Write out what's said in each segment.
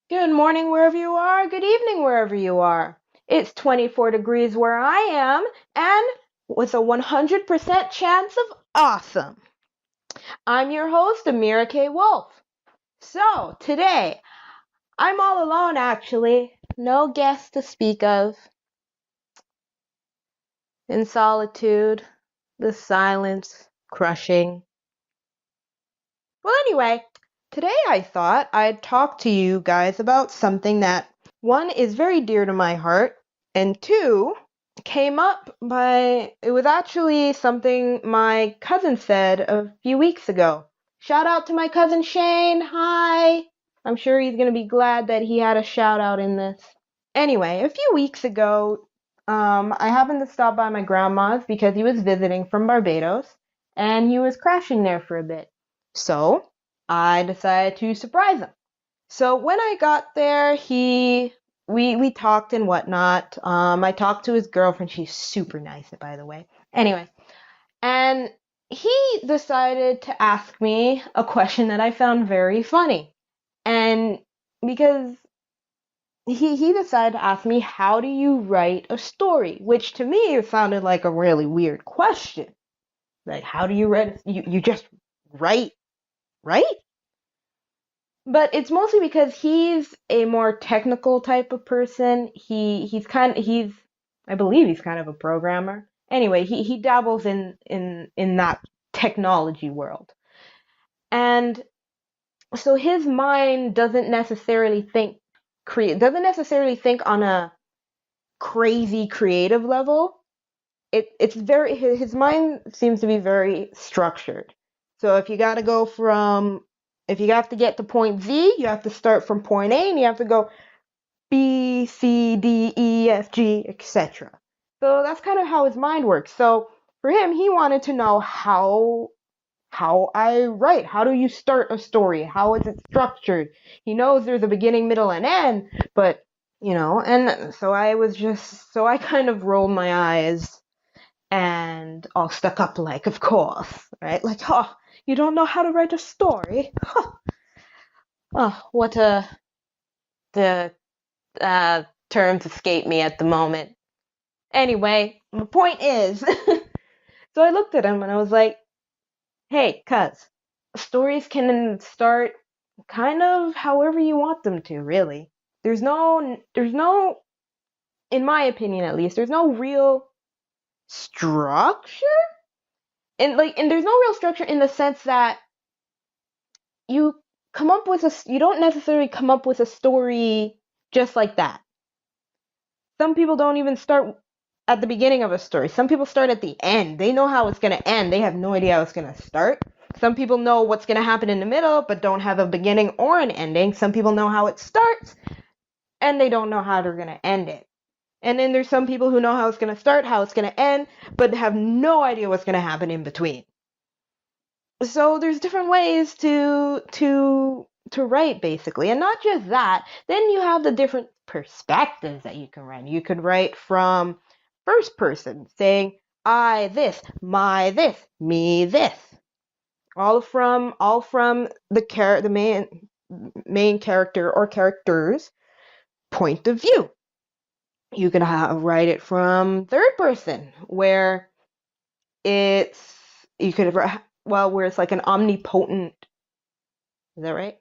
Good morning wherever you are, good evening wherever you are. It's 24 degrees where I am, and with a 100% chance of awesome. I'm your host, Amira K. Welp. So, today, I'm all alone actually. No guests to speak of. In solitude, the silence crushing. Well, anyway, today I thought I'd talk to you guys about something that, one, is very dear to my heart, and two, came up it was actually something my cousin said a few weeks ago. Shout out to my cousin Shane. Hi. I'm sure he's going to be glad that he had a shout out in this. Anyway, a few weeks ago, I happened to stop by my grandma's because he was visiting from Barbados and he was crashing there for a bit. So I decided to surprise him. So when I got there, we talked and whatnot. I talked to his girlfriend. She's super nice, by the way. Anyway, and he decided to ask me a question that I found very funny. And because he decided to ask me, how do you write a story? Which to me sounded like a really weird question. Like, how do you write? You just write, right? But it's mostly because he's a more technical type of person. He's I believe he's kind of a programmer. Anyway, he dabbles in that technology world. And so his mind doesn't necessarily think on a crazy creative level. It's very his mind seems to be very structured. So if you have to get to point Z, you have to start from point A and you have to go B, C, D, E, F, G, etc. So that's kind of how his mind works. So for him, he wanted to know how I write. How do you start a story? How is it structured? He knows there's a beginning, middle, and end, but and so I kind of rolled my eyes and all stuck up like, of course, right? Like, oh, you don't know how to write a story? Huh. Oh, the terms escape me at the moment. Anyway, the point is, so I looked at him and I was like, hey, cuz, stories can start kind of however you want them to, really. There's no, in my opinion at least, there's no real structure. And there's no real structure in the sense that you you don't necessarily come up with a story just like that. Some people don't even start at the beginning of a story. Some people start at the end. They know how it's going to end. They have no idea how it's going to start. Some people know what's going to happen in the middle, but don't have a beginning or an ending. Some people know how it starts, and they don't know how they're going to end it. And then there's some people who know how it's going to start, how it's going to end, but have no idea what's going to happen in between. So there's different ways to write, basically. And not just that, then you have the different perspectives that you can write. You could write from first person, saying I this, my this, me this. All from the main character or characters' point of view. You could write it from third person, where it's you could where it's like an omnipotent. Is that right?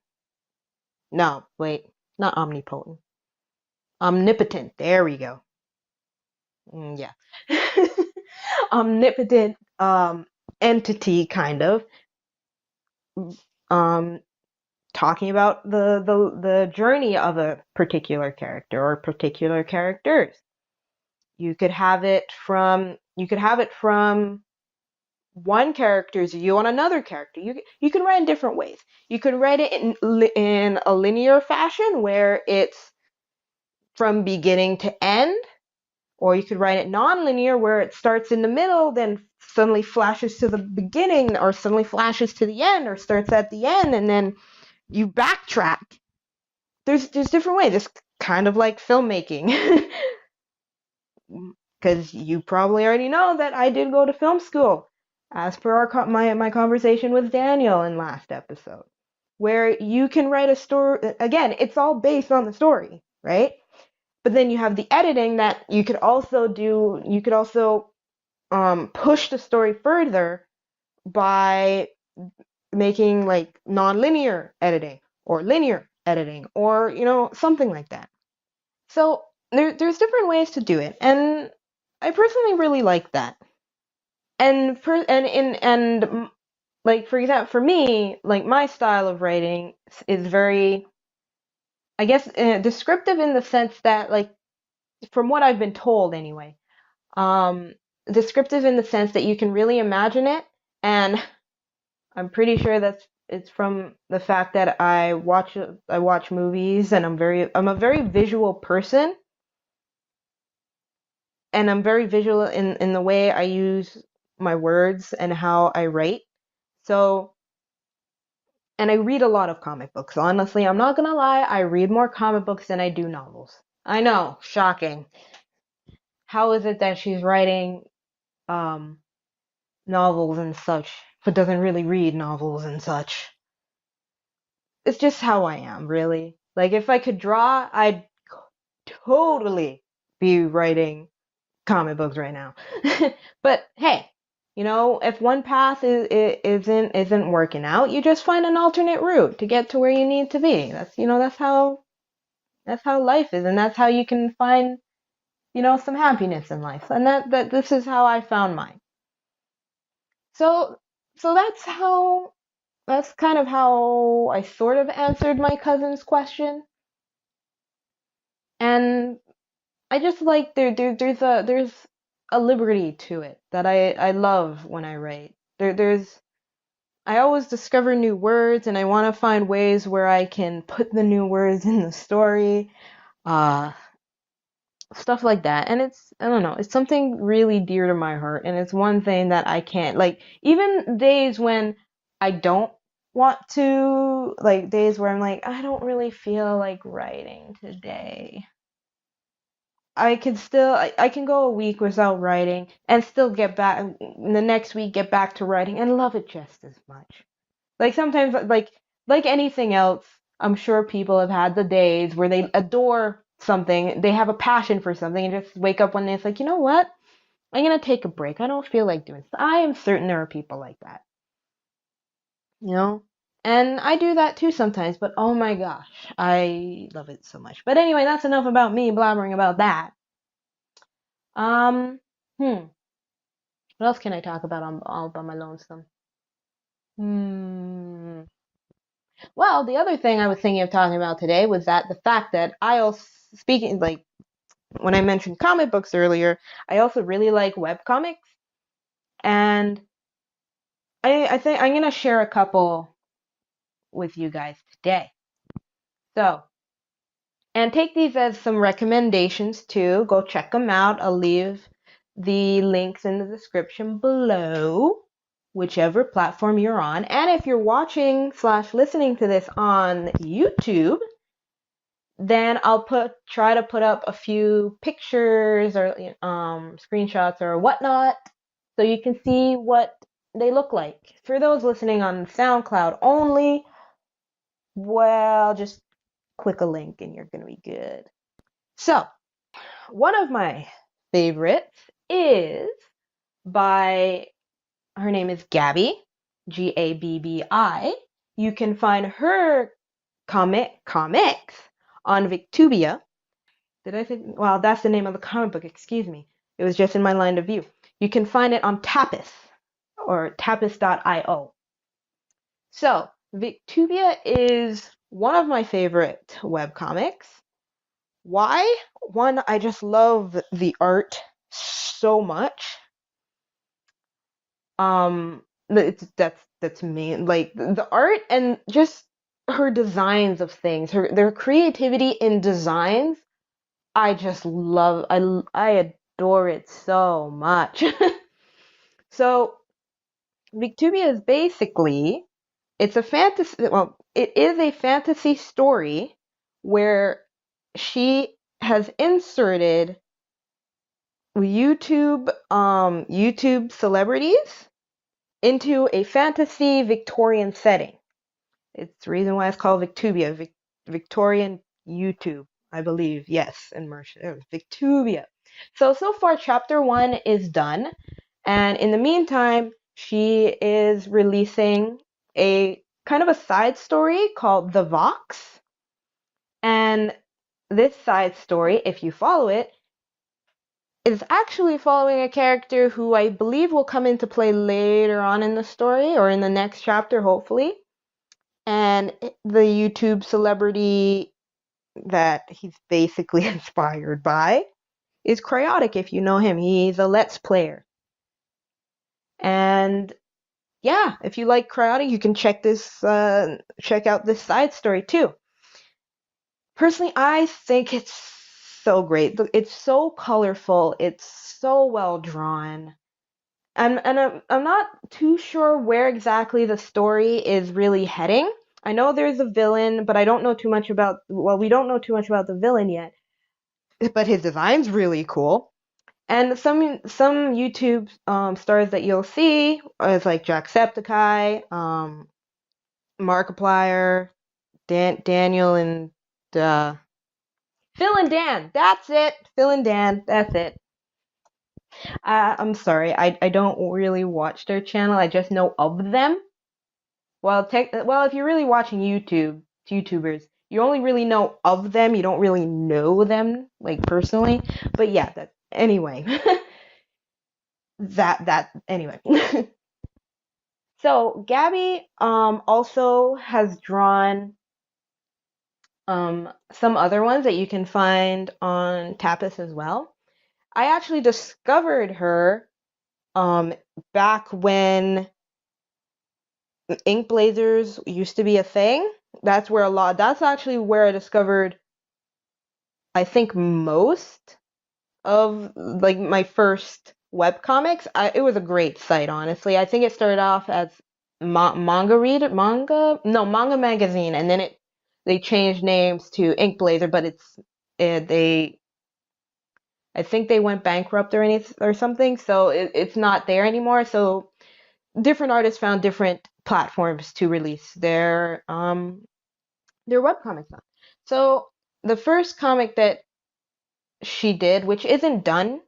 No, wait, not omnipotent. Omnipotent. There we go. Yeah. Omnipotent entity, kind of, um talking about the journey of a particular character or particular characters. You could have it from one character's view on another character. You can write in different ways. You could write it in a linear fashion where it's from beginning to end, or you could write it non-linear where it starts in the middle, then suddenly flashes to the beginning, or suddenly flashes to the end, or starts at the end, and then you backtrack. There's different ways. It's kind of like filmmaking. Because you probably already know that I did go to film school, as per my conversation with Daniel in last episode. where you can write a story. Again, it's all based on the story, right? But then you have the editing that you could also do. You could also push the story further by making like non-linear editing or linear editing, or something like that. So there's different ways to do it, and I personally really like that. And like, for example, for me, like, my style of writing is very, I guess, descriptive, in the sense that, like, from what I've been told anyway, um, descriptive in the sense that you can really imagine it, and I'm pretty sure it's from the fact that I watch movies, and I'm a very visual person, and I'm very visual in the way I use my words and how I write. So, and I read a lot of comic books. Honestly, I'm not gonna lie, I read more comic books than I do novels. I know, shocking. How is it that she's writing um novels and such, but doesn't really read novels and such? It's just how I am, really. Like, if I could draw, I'd totally be writing comic books right now. But hey, if one path isn't working out, you just find an alternate route to get to where you need to be. That's how life is, and that's how you can find some happiness in life. And that this is how I found mine. So that's kind of how I sort of answered my cousin's question. And I just like there's a liberty to it that I love when I write. I always discover new words, and I want to find ways where I can put the new words in the story, uh, stuff like that. And I don't know, it's something really dear to my heart, and it's one thing that I can't, like, even days when I don't want to, like, days where I'm like, I don't really feel like writing today. I can go a week without writing and still get back the next week, get back to writing, and love it just as much. Like, sometimes, like anything else, I'm sure people have had the days where they adore something, they have a passion for something, and just wake up one day, it's like, you know what? I'm gonna take a break. I don't feel like doing this. I am certain there are people like that. You know? And I do that too sometimes, but oh my gosh, I love it so much. But anyway, that's enough about me blabbering about that. Um, hmm. What else can I talk about all by my lonesome? Hmm. Well, the other thing I was thinking of talking about today was that the fact that I also, speaking, like, when I mentioned comic books earlier, I also really like web comics, and I think I'm gonna share a couple with you guys today. So, and take these as some recommendations too. Go check them out. I'll leave the links in the description below, whichever platform you're on. And if you're watching / listening to this on YouTube, then I'll try to put up a few pictures or screenshots or whatnot, so you can see what they look like. For those listening on SoundCloud only, well, just click a link and you're gonna be good. So, one of my favorites is by, her name is Gabby, Gabbi. You can find her comics on VICTUBIA. Did I say? Well, that's the name of the comic book, excuse me. It was just in my line of view. You can find it on Tapas, or tapas.io. So, VICTUBIA is one of my favorite webcomics. Why? One, I just love the art so much. That's me. Like, the art and just her designs of things, their creativity in designs, I just love. I adore it so much. So, VICTUBIA is basically, it's a fantasy. Well, it is a fantasy story where she has inserted YouTube celebrities into a fantasy Victorian setting. It's the reason why it's called VICTUBIA, Victorian YouTube, I believe. Yes, immersion, VICTUBIA. So far, chapter 1 is done. And in the meantime, she is releasing a kind of a side story called The Vox. And this side story, if you follow it, is actually following a character who I believe will come into play later on in the story, or in the next chapter, hopefully. And the YouTube celebrity that he's basically inspired by is Cryotic, if you know him. He's a Let's Player. And yeah, if you like Cryotic, you can check out this side story too. Personally, I think it's so great. It's so colorful. It's so well drawn. And I'm not too sure where exactly the story is really heading. I know there's a villain, but I don't know too much about. Well, we don't know too much about the villain yet. But his design's really cool. And some YouTube stars that you'll see is like Jacksepticeye, Markiplier, Daniel, and Phil and Dan. That's it. Phil and Dan. That's it. I'm sorry. I don't really watch their channel. I just know of them. Well, if you're really watching YouTubers, you only really know of them. You don't really know them like personally. But yeah, anyway. Anyway. So Gabby also has drawn some other ones that you can find on Tapas as well. I actually discovered her back when ink blazers used to be a thing. That's actually where I discovered, I think, most of like my first webcomics. It was a great site, honestly. I think it started off as manga magazine, and then they changed names to Ink Blazer, but I think they went bankrupt or something, so it's not there anymore. So different artists found different platforms to release their webcomics on. So the first comic that she did, which isn't done,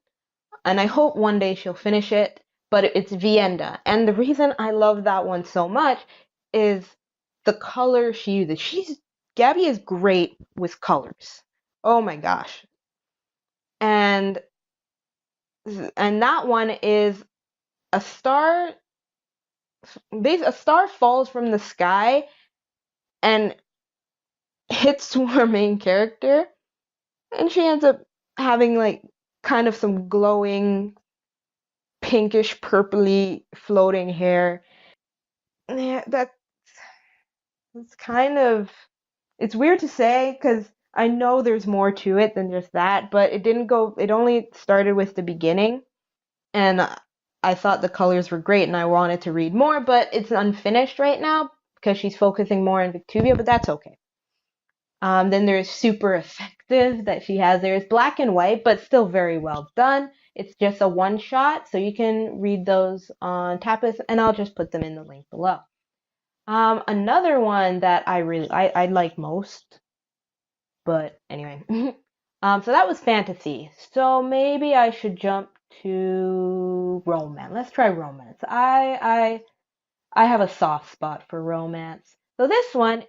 and I hope one day she'll finish it, but it's VIENDA. And the reason I love that one so much is the color she uses. Gabby is great with colors. Oh my gosh. And that one is a star falls from the sky and hits her main character, and she ends up having like kind of some glowing pinkish purpley floating hair. Yeah, it's kind of, it's weird to say because I know there's more to it than just that, but it only started with the beginning, and I thought the colors were great and I wanted to read more, but it's unfinished right now because she's focusing more on VICTUBIA, but that's okay. Then there's Super Effective that she has. There's black and white, but still very well done. It's just a one shot, so you can read those on Tapas, and I'll just put them in the link below. Another one that I like most, but anyway. So that was fantasy. So maybe I should jump to romance. Let's try romance. I have a soft spot for romance. So this one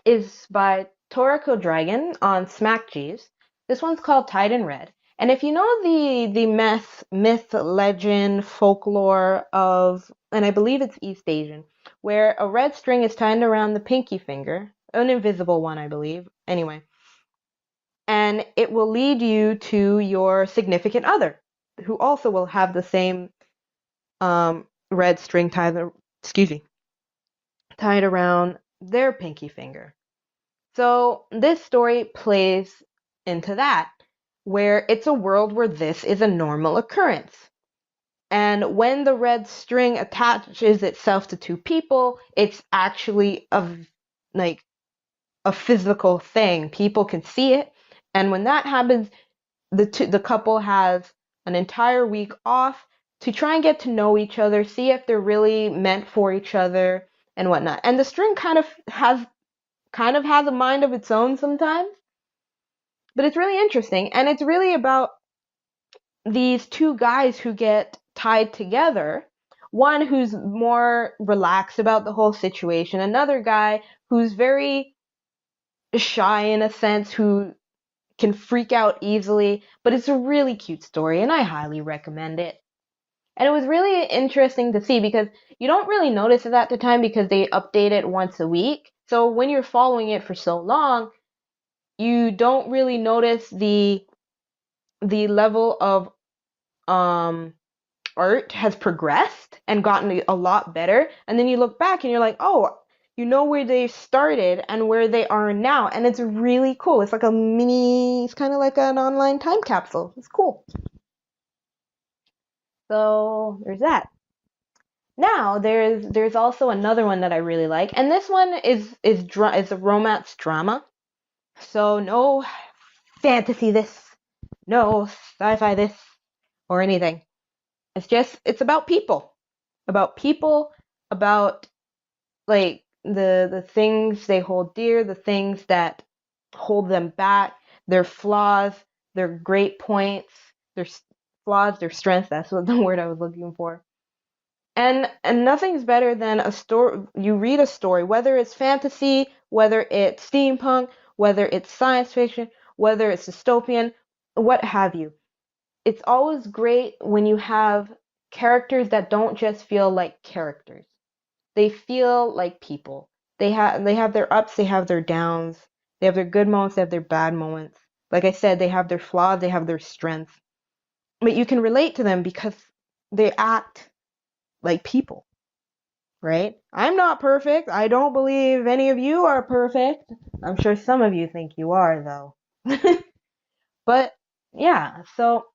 is by Toriko Dragon on Smack G's. This one's called Tied in Red. And if you know the myth, legend, folklore of, and I believe it's East Asian, where a red string is tied around the pinky finger, an invisible one, I believe. Anyway. And it will lead you to your significant other, who also will have the same red string tied around their pinky finger. So this story plays into that, where it's a world where this is a normal occurrence. And when the red string attaches itself to two people, it's actually a physical thing. People can see it. And when that happens, the couple has an entire week off to try and get to know each other, see if they're really meant for each other, and whatnot. And the string kind of has a mind of its own sometimes, but it's really interesting, and it's really about these two guys who get tied together. One who's more relaxed about the whole situation, another guy who's very shy in a sense, who can freak out easily, but it's a really cute story and I highly recommend it. And it was really interesting to see because you don't really notice it at the time because they update it once a week. So when you're following it for so long, you don't really notice the level of art has progressed and gotten a lot better. And then you look back and you're like, oh, you know where they started and where they are now. And it's really cool. It's like it's kind of like an online time capsule. It's cool. So there's that. Now there's also another one that I really like, and this one is a romance drama. So no fantasy this, no sci-fi this, or anything. It's about people, about like the things they hold dear, the things that hold them back, their flaws, their great points, their flaws, their strengths. That's what the word I was looking for. And nothing's better than a story. You read a story, whether it's fantasy, whether it's steampunk, whether it's science fiction, whether it's dystopian, what have you. It's always great when you have characters that don't just feel like characters. They feel like people. They have their ups, they have their downs, they have their good moments, they have their bad moments. Like I said, they have their flaws, they have their strengths. But you can relate to them because they act like people, right? I'm not perfect. I don't believe any of you are perfect. I'm sure some of you think you are, though. But yeah, so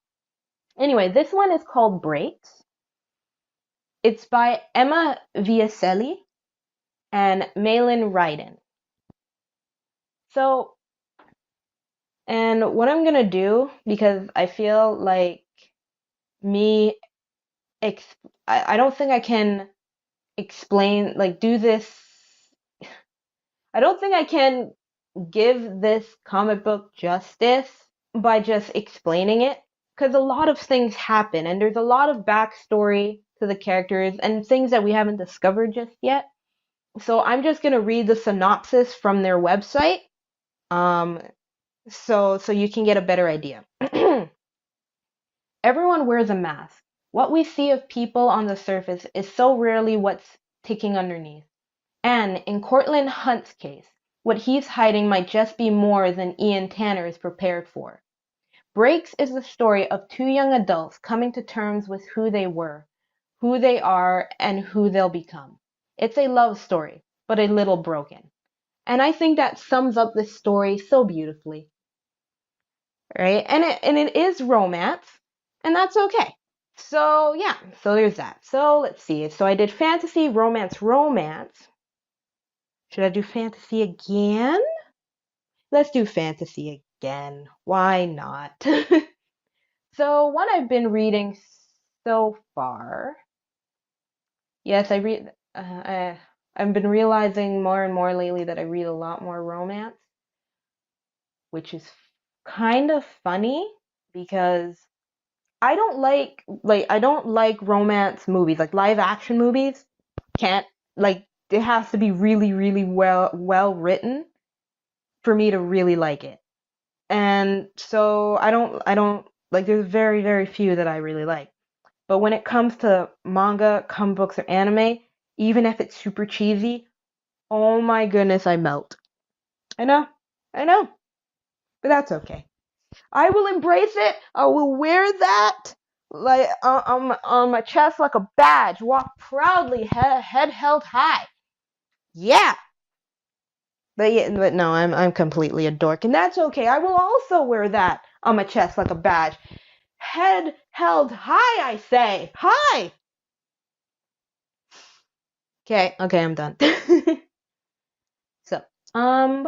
anyway, this one is called Breaks. It's by Emma Viacelli and Malin Ryden. So, and what I'm gonna do, because I feel like me, I don't think I can explain, like, do this. I don't think I can give this comic book justice by just explaining it, because a lot of things happen and there's a lot of backstory to the characters and things that we haven't discovered just yet. So I'm just gonna read the synopsis from their website, so you can get a better idea. Everyone wears a mask. What we see of people on the surface is so rarely what's ticking underneath. And in Cortland Hunt's case, what he's hiding might just be more than Ian Tanner is prepared for. Breaks is the story of two young adults coming to terms with who they were, who they are, and who they'll become. It's a love story, but a little broken. And I think that sums up this story so beautifully. Right? And it is romance, and that's okay. So yeah, so there's that. So let's see. So I did fantasy, romance. Should I do fantasy again? Let's do fantasy again. Why not? So what I've been reading so far. Yes, I read. I've been realizing more and more lately that I read a lot more romance, which is kind of funny because I don't like romance movies, like live action movies. Can't like it has to be really really well written for me to really like it. And so I don't like there's very very few that I really like. But when it comes to manga, comic books or anime, even if it's super cheesy, oh my goodness, I melt. I know. I know. But that's okay. I will embrace it. I will wear that like on my chest like a badge. Walk proudly, head held high. Yeah. But no, I'm completely a dork, and that's okay. I will also wear that on my chest like a badge. Head held high, I say. High. Okay, I'm done. So, I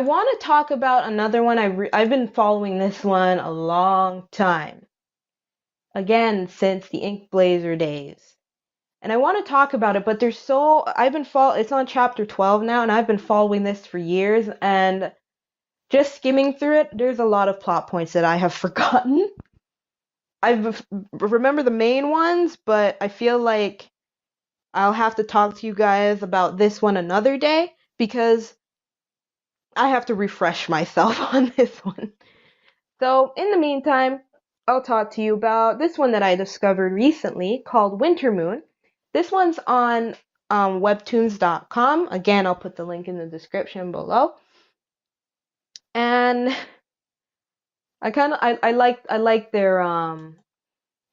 want to talk about another one. I've been following this one a long time. Again, since the Ink Blazer days. and I want to talk about it, but it's on chapter 12 now, and I've been following this for years, and just skimming through it, there's a lot of plot points that I have forgotten. I remember the main ones, but I feel like I'll have to talk to you guys about this one another day, because I have to refresh myself on this one. So, in the meantime, I'll talk to you about this one that I discovered recently called Winter Moon. This one's on webtoons.com. Again, I'll put the link in the description below. And I like their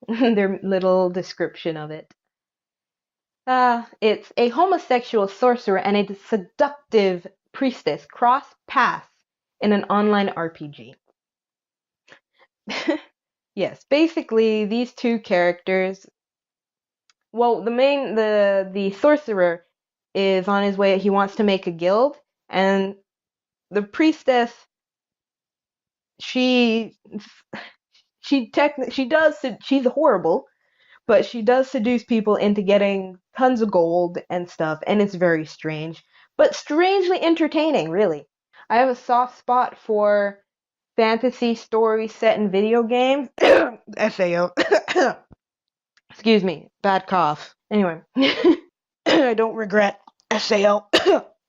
their little description of it. It's a homosexual sorcerer and a seductive priestess cross paths in an online RPG. Yes, basically these two characters. Well, the sorcerer is on his way. He wants to make a guild, and the priestess, she's horrible, but she does seduce people into getting tons of gold and stuff, and it's very strange, but strangely entertaining, really. I have a soft spot for fantasy stories set in video games. SAO. Excuse me, bad cough. Anyway, I don't regret SAO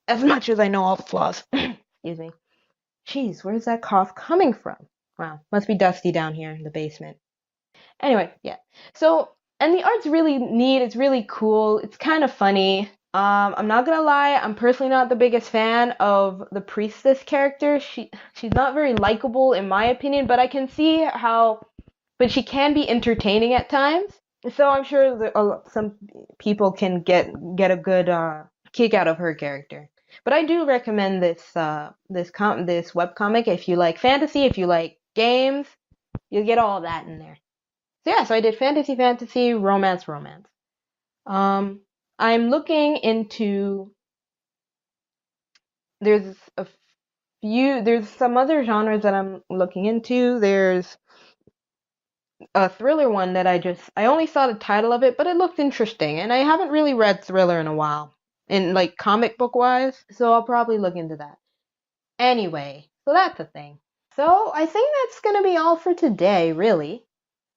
as much as I know all the flaws. Excuse me. Jeez, where's that cough coming from? Wow, must be dusty down here in the basement. Anyway, yeah. So, and the art's really neat. It's really cool. It's kind of funny. I'm not gonna lie. I'm personally not the biggest fan of the priestess character. She's not very likable in my opinion, but I can see how. But she can be entertaining at times. So I'm sure some people can get a good kick out of her character. But I do recommend this webcomic if you like fantasy, if you like games, you'll get all that in there. So yeah, so I did fantasy, romance. I'm looking into. There's some other genres that I'm looking into. There's a thriller one that I only saw the title of it, but it looked interesting, and I haven't really read thriller in a while, in like comic book wise, so I'll probably look into that. Anyway, so that's the thing. So I think that's gonna be all for today, really.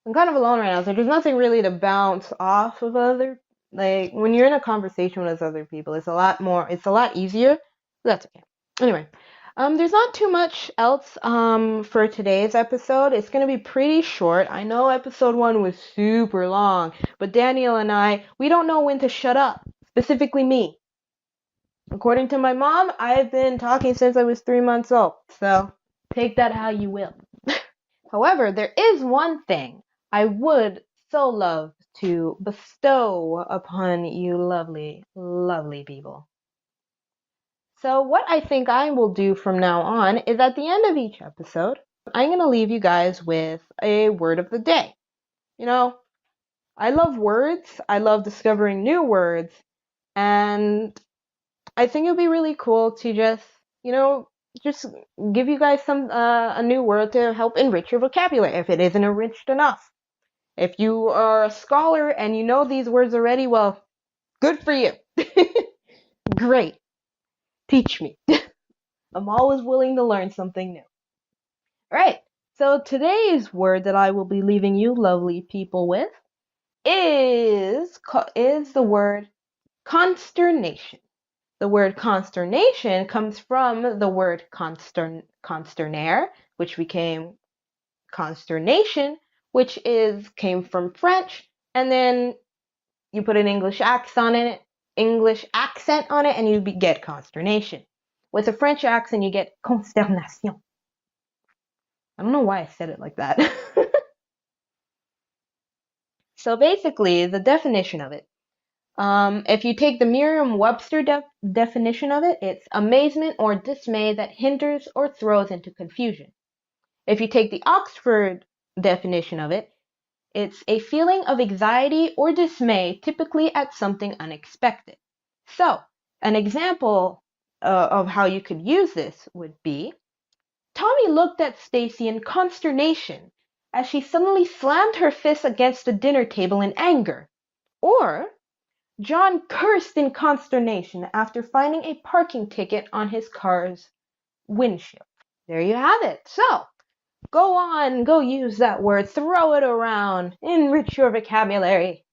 I'm kind of alone right now, so there's nothing really to bounce off of like when you're in a conversation with other people, it's a lot easier. That's okay. Anyway. There's not too much else for today's episode. It's going to be pretty short. I know episode 1 was super long, but Daniel and we don't know when to shut up. Specifically me. According to my mom, I've been talking since I was 3 months old, so take that how you will. However, there is one thing I would so love to bestow upon you lovely, lovely people. So what I think I will do from now on is at the end of each episode, I'm going to leave you guys with a word of the day. You know, I love words. I love discovering new words. And I think it would be really cool to just give you guys a new word to help enrich your vocabulary if it isn't enriched enough. If you are a scholar and you know these words already, well, good for you. Great. Teach me. I'm always willing to learn something new. Alright, so today's word that I will be leaving you lovely people with is the word consternation. The word consternation comes from the word consternaire, which became consternation, which came from French, and then you put an English accent on it, and you get consternation. With a French accent, you get consternation. I don't know why I said it like that. So basically, the definition of it. If you take the Merriam-Webster definition of it, it's amazement or dismay that hinders or throws into confusion. If you take the Oxford definition of it, it's a feeling of anxiety or dismay, typically at something unexpected. So, an example of how you could use this would be, Tommy looked at Stacy in consternation as she suddenly slammed her fist against the dinner table in anger. Or, John cursed in consternation after finding a parking ticket on his car's windshield. There you have it. So, go on, go use that word, throw it around, enrich your vocabulary.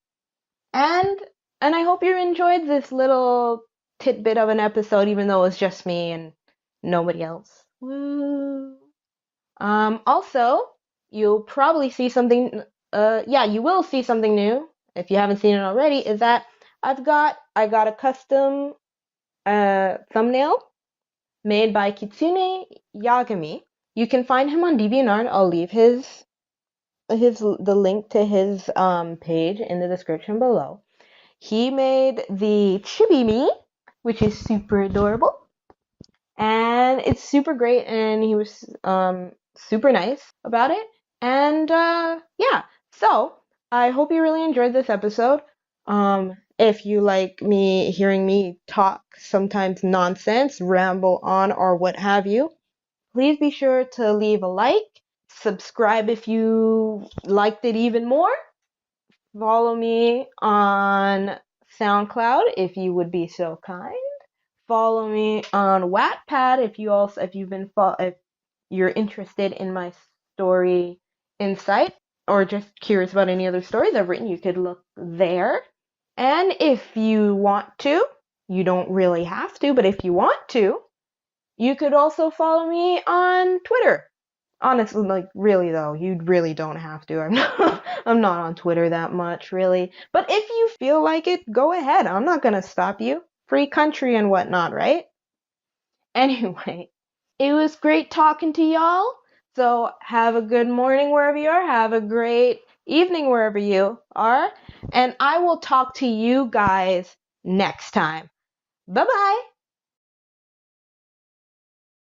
And I hope you enjoyed this little tidbit of an episode, even though it was just me and nobody else. Woo. Also, you'll probably see something, you will see something new, if you haven't seen it already, is that I got a custom thumbnail made by Kitsune Yagami. You can find him on DeviantArt. I'll leave the link to his page in the description below. He made the Chibi Me, which is super adorable. And it's super great, and he was super nice about it. And so I hope you really enjoyed this episode. If you like hearing me talk sometimes nonsense, ramble on, or what have you, please be sure to leave a like, subscribe if you liked it even more. Follow me on SoundCloud if you would be so kind. Follow me on Wattpad if you're interested in my story insight or just curious about any other stories I've written. You could look there. And if you want to, you don't really have to, but if you want to, you could also follow me on Twitter. Honestly, really though, you really don't have to. I'm not on Twitter that much, really. But if you feel like it, go ahead. I'm not gonna stop you. Free country and whatnot, right? Anyway, it was great talking to y'all. So have a good morning wherever you are. Have a great evening wherever you are. And I will talk to you guys next time. Bye-bye.